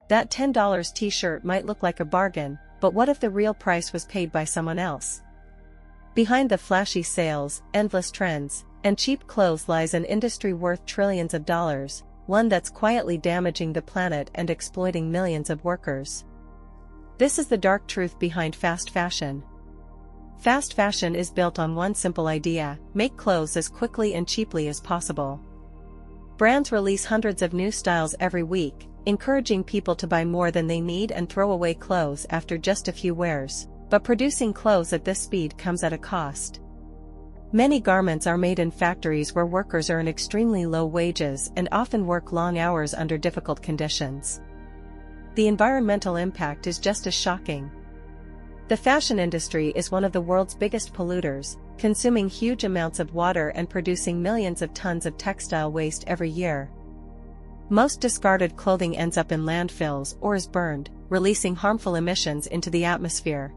That $10 t-shirt might look like a bargain, but what if the real price was paid by someone else? Behind the flashy sales, endless trends, and cheap clothes lies an industry worth trillions of dollars, one that's quietly damaging the planet and exploiting millions of workers. This is the dark truth behind fast fashion. Fast fashion is built on one simple idea: make clothes as quickly and cheaply as possible. Brands release hundreds of new styles every week, encouraging people to buy more than they need and throw away clothes after just a few wears. But producing clothes at this speed comes at a cost. Many garments are made in factories where workers earn extremely low wages and often work long hours under difficult conditions. The environmental impact is just as shocking. The fashion industry is one of the world's biggest polluters, consuming huge amounts of water and producing millions of tons of textile waste every year. Most discarded clothing ends up in landfills or is burned, releasing harmful emissions into the atmosphere.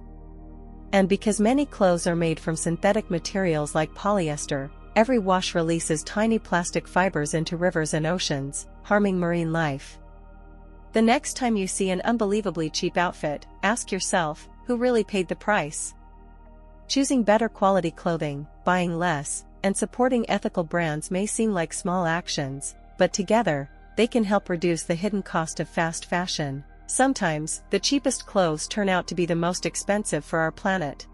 And because many clothes are made from synthetic materials like polyester, every wash releases tiny plastic fibers into rivers and oceans, harming marine life. The next time you see an unbelievably cheap outfit, ask yourself, who really paid the price? Choosing better quality clothing, buying less, and supporting ethical brands may seem like small actions, but together, they can help reduce the hidden cost of fast fashion. Sometimes, the cheapest clothes turn out to be the most expensive for our planet.